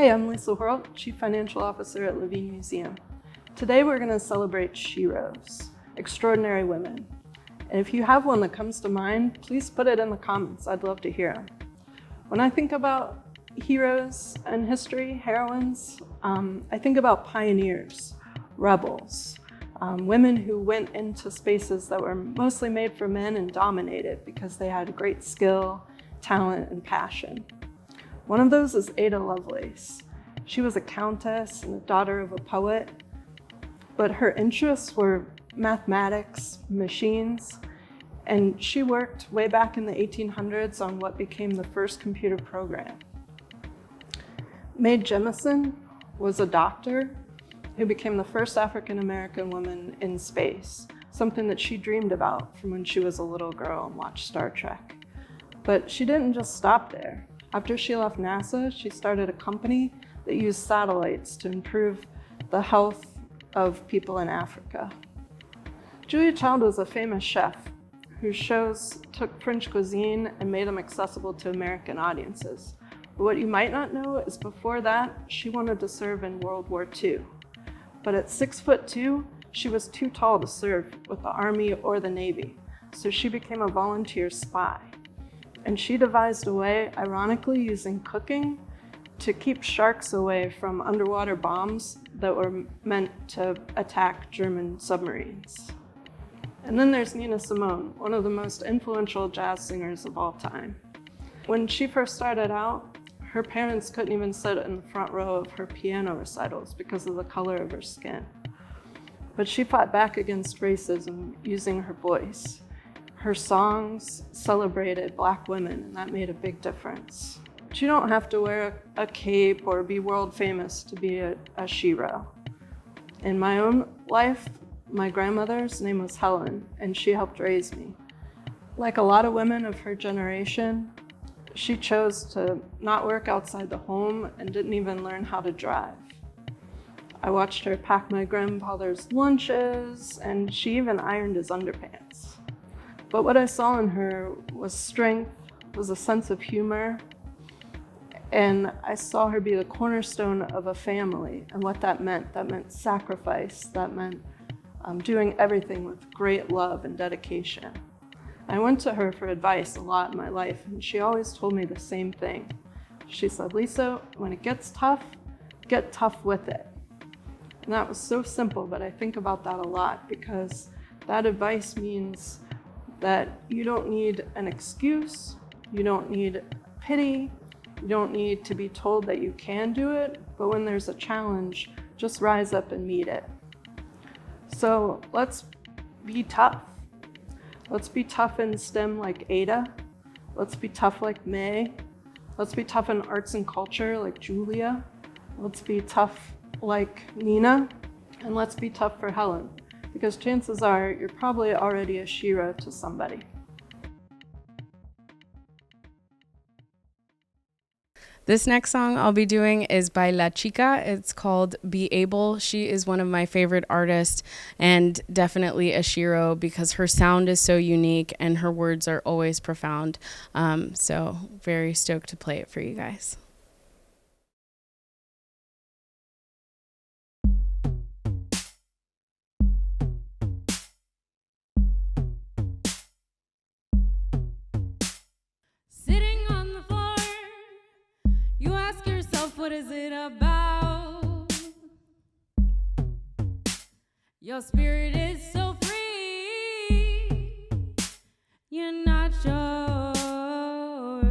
Hey, I'm Lisa Horlt, Chief Financial Officer at Levine Museum. Today we're going to celebrate Sheros, extraordinary women. And if you have one that comes to mind, please put it in the comments. I'd love to hear them. When I think about heroes and history, heroines, I think about pioneers, rebels, women who went into spaces that were mostly made for men and dominated because they had great skill, talent, and passion. One of those is Ada Lovelace. She was a countess and the daughter of a poet, but her interests were mathematics, machines, and she worked way back in the 1800s on what became the first computer program. Mae Jemison was a doctor who became the first African-American woman in space, something that she dreamed about from when she was a little girl and watched Star Trek. But she didn't just stop there. After she left NASA, she started a company that used satellites to improve the health of people in Africa. Julia Child was a famous chef whose shows took French cuisine and made them accessible to American audiences. But what you might not know is before that, she wanted to serve in World War II. But at 6'2", she was too tall to serve with the Army or the Navy, so she became a volunteer spy. And she devised a way, ironically using cooking, to keep sharks away from underwater bombs that were meant to attack German submarines. And then there's Nina Simone, one of the most influential jazz singers of all time. When she first started out, her parents couldn't even sit in the front row of her piano recitals because of the color of her skin. But she fought back against racism using her voice. Her songs celebrated Black women, and that made a big difference. But you don't have to wear a cape or be world famous to be a Shero. In my own life, my grandmother's name was Helen, and she helped raise me. Like a lot of women of her generation, she chose to not work outside the home and didn't even learn how to drive. I watched her pack my grandfather's lunches, and she even ironed his underpants. But what I saw in her was strength, was a sense of humor, and I saw her be the cornerstone of a family. And what that meant sacrifice, that meant doing everything with great love and dedication. I went to her for advice a lot in my life, and she always told me the same thing. She said, "Lisa, when it gets tough, get tough with it." And that was so simple, but I think about that a lot because that advice means that you don't need an excuse, you don't need pity, you don't need to be told that you can do it, but when there's a challenge, just rise up and meet it. So let's be tough. Let's be tough in STEM like Ada. Let's be tough like May. Let's be tough in arts and culture like Julia. Let's be tough like Nina. And let's be tough for Helen, because chances are you're probably already a Shero to somebody. This next song I'll be doing is by La Chica. It's called Be Able. She is one of my favorite artists and definitely a Shero because her sound is so unique and her words are always profound. So very stoked to play it for you guys. What is it about? Your spirit is so free, you're not sure.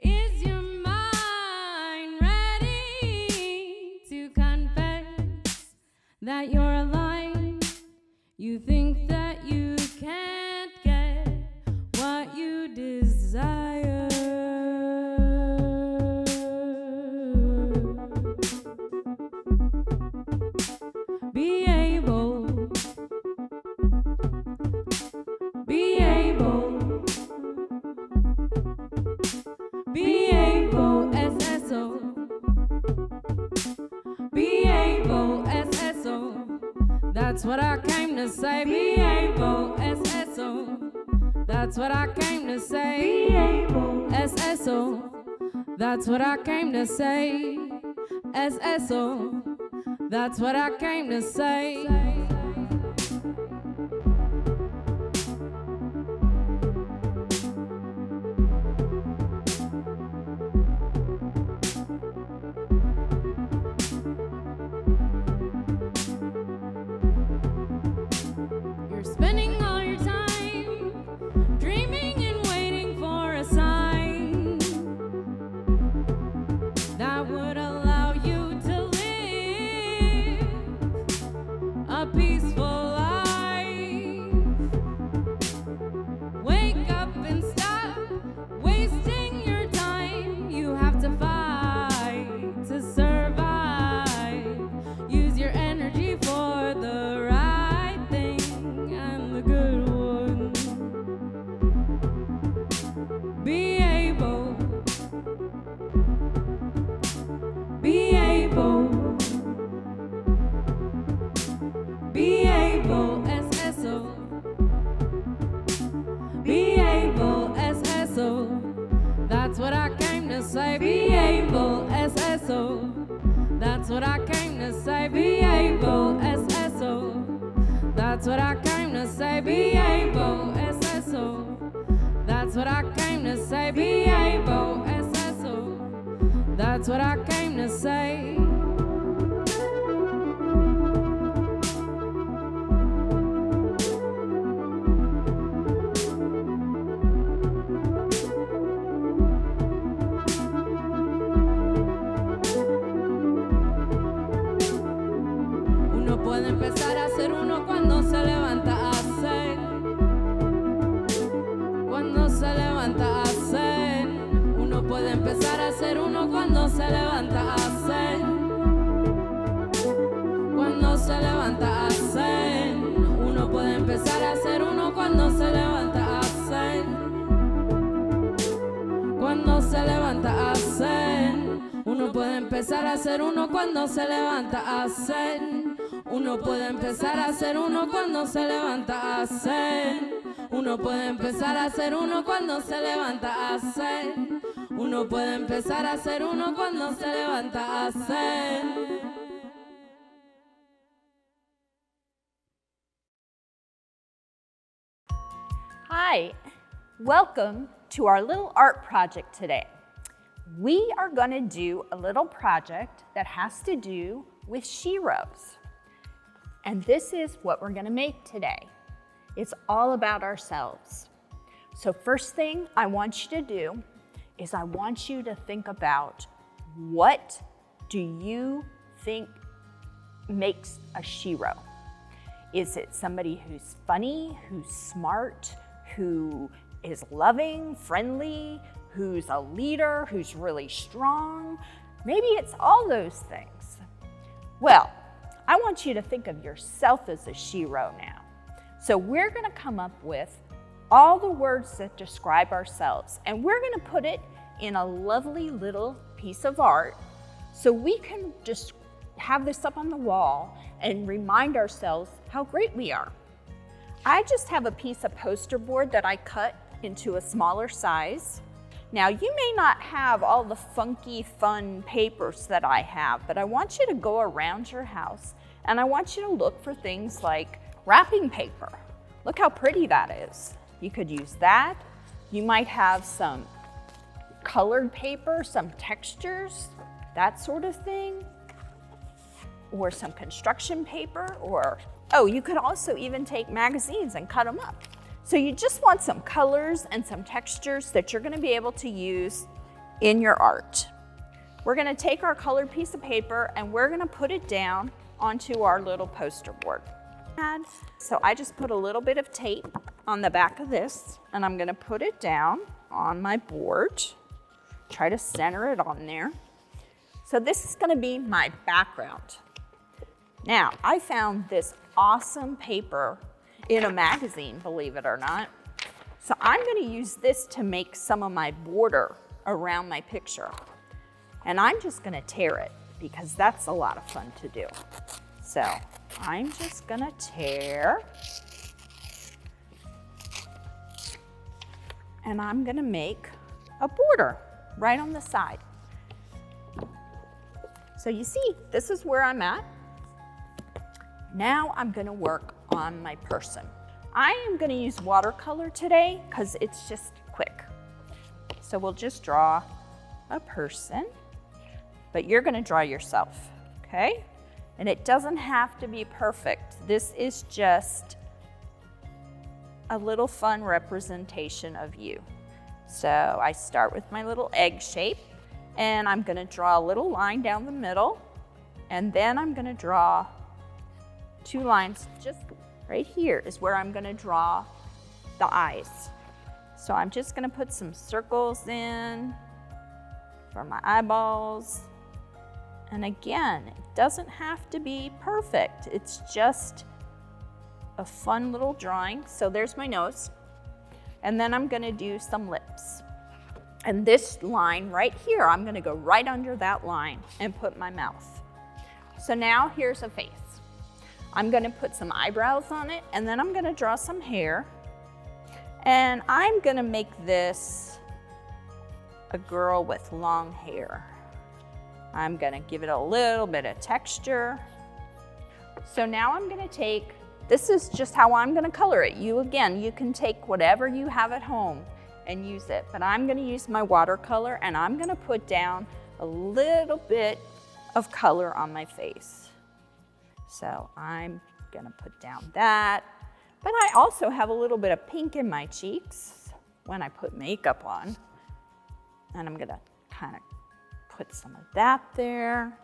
Is your mind ready to confess that you're alive? You think that you can't get what you desire. Be able, be able, be able, SSO, be able, SSO. That's what I came to say. Be able, SSO. That's what I came to say. Be able, SSO. That's what I came to say. SSO, that's what I came to say. You're spending all your time dreaming and waiting for a sign that would allow you to live a peaceful life. Wake up and stop wasting your time. You have to fight to survive. Use your energy for the right thing and the good one. Be able, be able, be able, SSO. Be able, SSO. That's what I came to say. Be able, SSO. That's what I came to say. Be able, SSO. That's what I came to say. Be able, SSO. That's what I came to say. Be able, SSO. That's what I came to say. Uno puede empezar a ser uno cuando se levanta a ser. Cuando se levanta a ser. Uno puede empezar a ser uno cuando se levanta a ser. Cuando se levanta a ser. Uno puede empezar a ser uno cuando se levanta a ser. Cuando se levanta a ser. Uno puede empezar a ser uno cuando se levanta a ser. Uno puede empezar a ser uno cuando se levanta a ser. Uno puede empezar a ser uno cuando se levanta a ser. Uno puede empezar a ser uno cuando se levanta a ser. Hi, welcome to our little art project today. We are going to do a little project that has to do with Sheros. And this is what we're going to make today. It's all about ourselves. So first thing I want you to do is I want you to think about, what do you think makes a Shero? Is it somebody who's funny, who's smart, who is loving, friendly, who's a leader, who's really strong? Maybe it's all those things. Well, I want you to think of yourself as a Shero now. So we're going to come up with all the words that describe ourselves, and we're going to put it in a lovely little piece of art so we can just have this up on the wall and remind ourselves how great we are. I just have a piece of poster board that I cut into a smaller size. Now, you may not have all the funky, fun papers that I have, but I want you to go around your house and I want you to look for things like wrapping paper. Look how pretty that is. You could use that. You might have some colored paper, some textures, that sort of thing, or some construction paper, or, oh, you could also even take magazines and cut them up. So you just want some colors and some textures that you're going to be able to use in your art. We're going to take our colored piece of paper and we're going to put it down onto our little poster board. So I just put a little bit of tape on the back of this and I'm going to put it down on my board. Try to center it on there. So this is going to be my background. Now, I found this awesome paper in a magazine, believe it or not. So I'm going to use this to make some of my border around my picture. And I'm just going to tear it because that's a lot of fun to do. So I'm just going to tear. And I'm going to make a border right on the side. So you see, this is where I'm at. Now I'm gonna work on my person. I am gonna use watercolor today because it's just quick. So we'll just draw a person, but you're gonna draw yourself, okay? And it doesn't have to be perfect. This is just a little fun representation of you. So I start with my little egg shape, and I'm gonna draw a little line down the middle, and then I'm gonna draw 2 lines. Just right here is where I'm gonna draw the eyes. So I'm just gonna put some circles in for my eyeballs. And again, it doesn't have to be perfect. It's just a fun little drawing. So there's my nose. And then I'm gonna do some lips. And this line right here, I'm gonna go right under that line and put my mouth. So now here's a face. I'm gonna put some eyebrows on it, and then I'm gonna draw some hair. And I'm gonna make this a girl with long hair. I'm gonna give it a little bit of texture. So now I'm gonna take, this is just how I'm gonna color it. You can take whatever you have at home and use it, but I'm gonna use my watercolor, and I'm gonna put down a little bit of color on my face. So I'm gonna put down that, but I also have a little bit of pink in my cheeks when I put makeup on, and I'm gonna kind of put some of that there.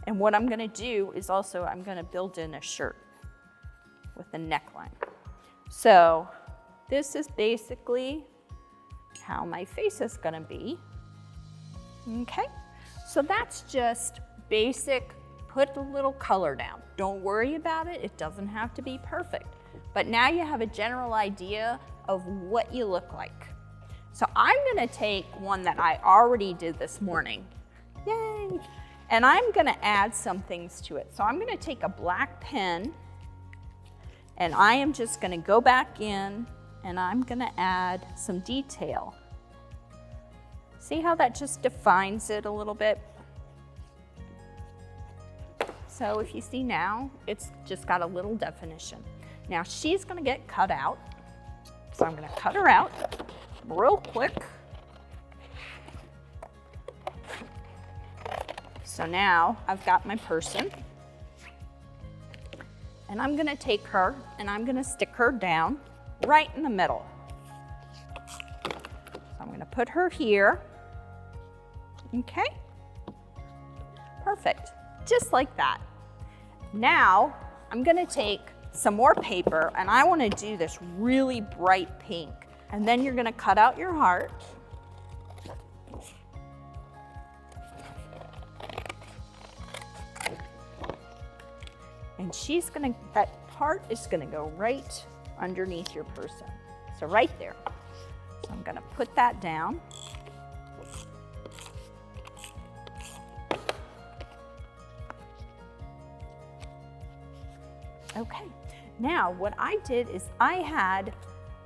And what I'm gonna do is also, I'm gonna build in a shirt with a neckline. So this is basically how my face is gonna be. Okay, so that's just basic, put a little color down. Don't worry about it, it doesn't have to be perfect. But now you have a general idea of what you look like. So I'm gonna take one that I already did this morning. Yay! And I'm gonna add some things to it. So I'm gonna take a black pen, and I am just gonna go back in, and I'm gonna add some detail. See how that just defines it a little bit? So if you see now, it's just got a little definition. Now she's gonna get cut out. So I'm gonna cut her out real quick. So now I've got my person, and I'm gonna take her and I'm gonna stick her down right in the middle. So I'm gonna put her here. Okay, perfect, just like that. Now I'm gonna take some more paper, and I wanna do this really bright pink. And then you're gonna cut out your heart. And that part is gonna go right underneath your person. So right there. So I'm gonna put that down. Okay, now what I did is I had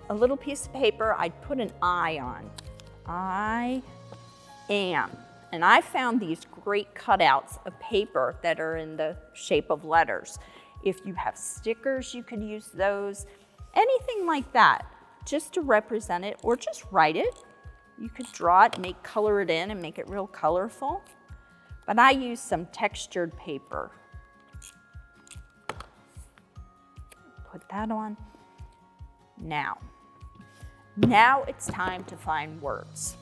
a little piece of paper I'd put an I on. I am. And I found these great cutouts of paper that are in the shape of letters. If you have stickers, you could use those. Anything like that, just to represent it, or just write it. You could draw it, color it in and make it real colorful. But I used some textured paper. Put that on. Now it's time to find words.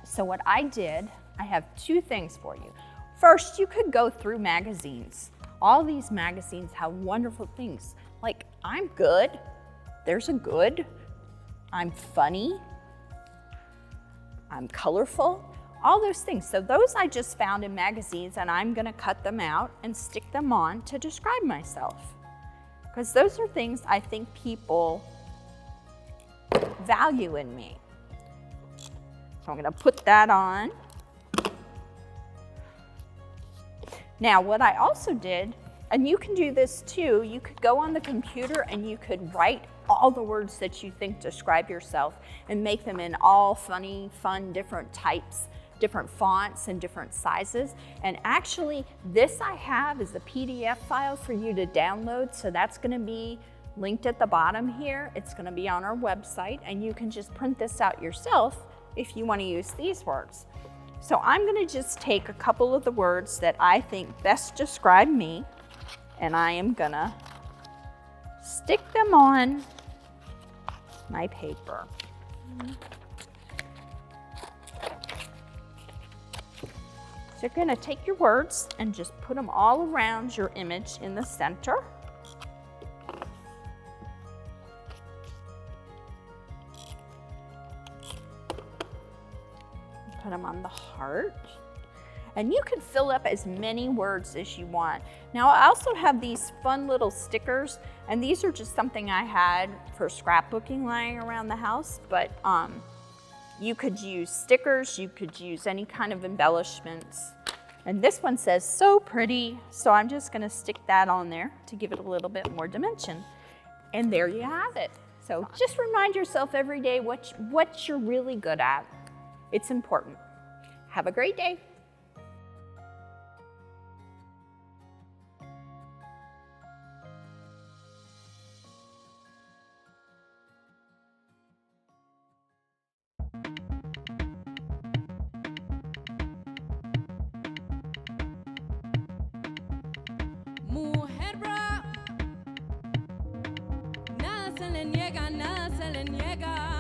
So what I did, I have 2 things for you. First, you could go through magazines. All these magazines have wonderful things, like I'm good, there's a good, I'm funny, I'm colorful, all those things. So those I just found in magazines, and I'm gonna cut them out and stick them on to describe myself. Because those are things I think people value in me. So I'm gonna put that on. Now, what I also did, and you can do this too, you could go on the computer and you could write all the words that you think describe yourself and make them in all funny, fun, different types different fonts and different sizes. And actually, this I have is a PDF file for you to download. So that's gonna be linked at the bottom here. It's gonna be on our website, and you can just print this out yourself if you wanna use these words. So I'm gonna just take a couple of the words that I think best describe me, and I am gonna stick them on my paper. So you're gonna take your words and just put them all around your image in the center. Put them on the heart. And you can fill up as many words as you want. Now I also have these fun little stickers, and these are just something I had for scrapbooking lying around the house, but you could use stickers, you could use any kind of embellishments. And this one says so pretty, so I'm just gonna stick that on there to give it a little bit more dimension. And there you have it. So just remind yourself every day what you're really good at. It's important. Have a great day. Mujer bra, nada se le niega, nada se le niega.